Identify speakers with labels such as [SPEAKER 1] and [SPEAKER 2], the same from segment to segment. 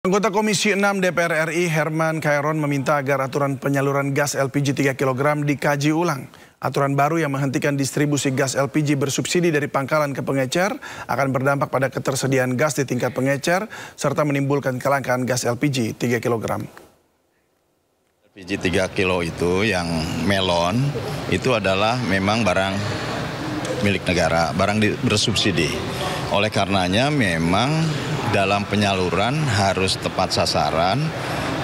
[SPEAKER 1] Anggota Komisi 6 DPR RI Herman Khairon meminta agar aturan penyaluran gas LPG 3 kg dikaji ulang. Aturan baru yang menghentikan distribusi gas LPG bersubsidi dari pangkalan ke pengecer akan berdampak pada ketersediaan gas di tingkat pengecer serta menimbulkan kelangkaan gas LPG 3 kg.
[SPEAKER 2] LPG 3 kilo itu yang melon itu adalah memang barang milik negara, barang bersubsidi. Oleh karenanya memang dalam penyaluran harus tepat sasaran,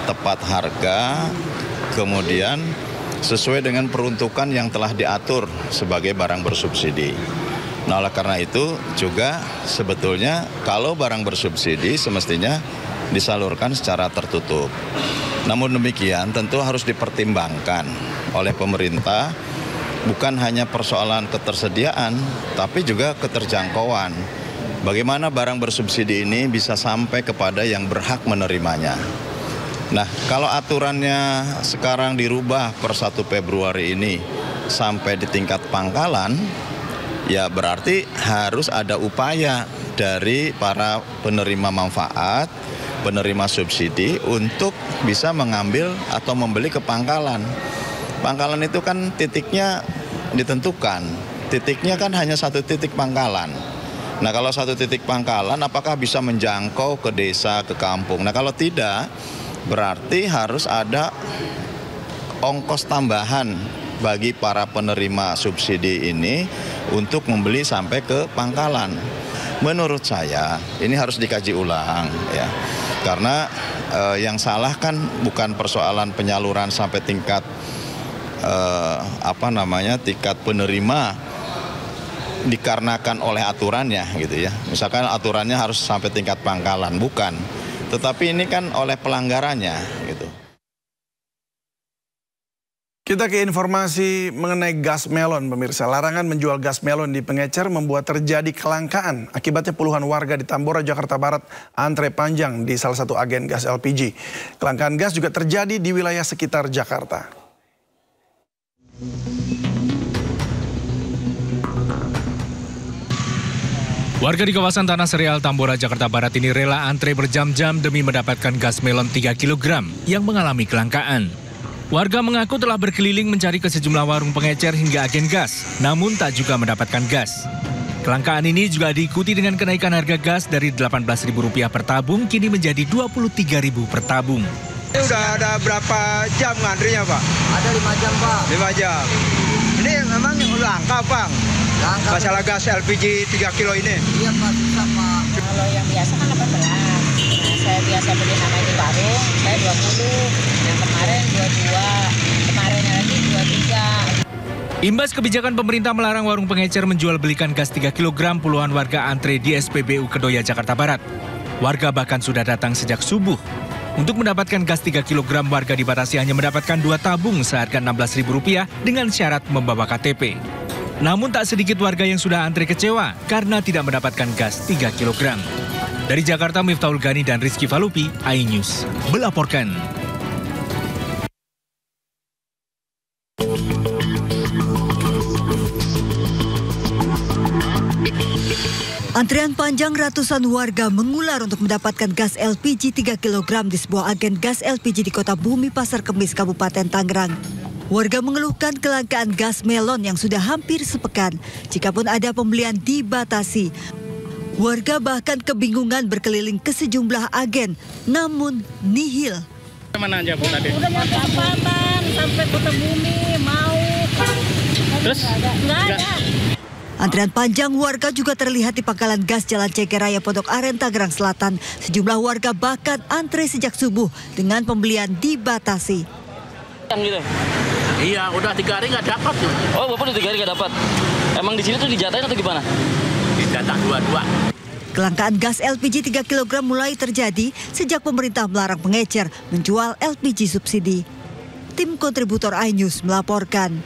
[SPEAKER 2] tepat harga, kemudian sesuai dengan peruntukan yang telah diatur sebagai barang bersubsidi. Nah, oleh karena itu juga sebetulnya kalau barang bersubsidi semestinya disalurkan secara tertutup. Namun demikian tentu harus dipertimbangkan oleh pemerintah bukan hanya persoalan ketersediaan tapi juga keterjangkauan. Bagaimana barang bersubsidi ini bisa sampai kepada yang berhak menerimanya. Nah, kalau aturannya sekarang dirubah per 1 Februari ini sampai di tingkat pangkalan, ya berarti harus ada upaya dari para penerima manfaat, penerima subsidi untuk bisa mengambil atau membeli ke pangkalan. Pangkalan itu kan titiknya ditentukan, titiknya kan hanya satu titik pangkalan. Nah, kalau satu titik pangkalan apakah bisa menjangkau ke desa, ke kampung? Nah, kalau tidak berarti harus ada ongkos tambahan bagi para penerima subsidi ini untuk membeli sampai ke pangkalan. Menurut saya ini harus dikaji ulang ya. Karena yang salah kan bukan persoalan penyaluran sampai tingkat tingkat penerima dikarenakan oleh aturannya gitu ya. Misalkan aturannya harus sampai tingkat pangkalan, bukan. Tetapi ini kan oleh pelanggarannya gitu.
[SPEAKER 1] Kita ke informasi mengenai gas melon, pemirsa. Larangan menjual gas melon di pengecer membuat terjadi kelangkaan. Akibatnya puluhan warga di Tambora, Jakarta Barat antre panjang di salah satu agen gas LPG. Kelangkaan gas juga terjadi di wilayah sekitar Jakarta.
[SPEAKER 3] Warga di kawasan Tanah Serial, Tambora, Jakarta Barat ini rela antre berjam-jam demi mendapatkan gas melon 3 kg yang mengalami kelangkaan. Warga mengaku telah berkeliling mencari ke sejumlah warung pengecer hingga agen gas, namun tak juga mendapatkan gas. Kelangkaan ini juga diikuti dengan kenaikan harga gas dari Rp18.000 per tabung kini menjadi Rp23.000 per tabung.
[SPEAKER 4] Ini udah ada berapa jam ngantrinya, Pak?
[SPEAKER 5] Ada 5 jam, Pak.
[SPEAKER 4] 5 jam. Ini memang langka, Bang. Masalah gas LPG 3 kilo ini.
[SPEAKER 5] Iya, Pak, susah, Pak.
[SPEAKER 6] Kalau yang biasa kan 18. Nah, saya biasa beli sama di warung, saya 20. Yang kemarin 22. Kemarinnya lagi 23.
[SPEAKER 3] Imbas kebijakan pemerintah melarang warung pengecer menjual belikan gas 3 kg, puluhan warga antre di SPBU Kedoya, Jakarta Barat. Warga bahkan sudah datang sejak subuh. Untuk mendapatkan gas 3 kg, warga dibatasi hanya mendapatkan 2 tabung seharga Rp16.000 dengan syarat membawa KTP. Namun tak sedikit warga yang sudah antre kecewa karena tidak mendapatkan gas 3 kg. Dari Jakarta, Miftahul Ghani dan Rizky Falupi, iNews melaporkan.
[SPEAKER 7] Antrian panjang ratusan warga mengular untuk mendapatkan gas LPG 3 kg di sebuah agen gas LPG di Kota Bumi, Pasar Kemis, Kabupaten Tangerang. Warga mengeluhkan kelangkaan gas melon yang sudah hampir sepekan. Jikapun ada pembelian dibatasi. Warga bahkan kebingungan berkeliling ke sejumlah agen, namun nihil.
[SPEAKER 8] Mana aja, Bu, tadi?
[SPEAKER 6] Udah nyampe Apatan, sampai Kota Bumi, mau.
[SPEAKER 8] Terus?
[SPEAKER 6] Nggak ada.
[SPEAKER 7] Antrian panjang warga juga terlihat di pangkalan gas Jalan Cekeraya, Pondok Aren, Tangerang Selatan. Sejumlah warga bahkan antre sejak subuh dengan pembelian dibatasi.
[SPEAKER 8] Gitu. Iya, udah 3 hari nggak dapat tuh.
[SPEAKER 9] Oh, Bapak udah 3 hari nggak dapat. Emang di sini tuh dijatahin atau gimana?
[SPEAKER 8] Dijatah 2-2.
[SPEAKER 7] Kelangkaan gas LPG 3 kg mulai terjadi sejak pemerintah melarang pengecer menjual LPG subsidi. Tim kontributor iNews melaporkan.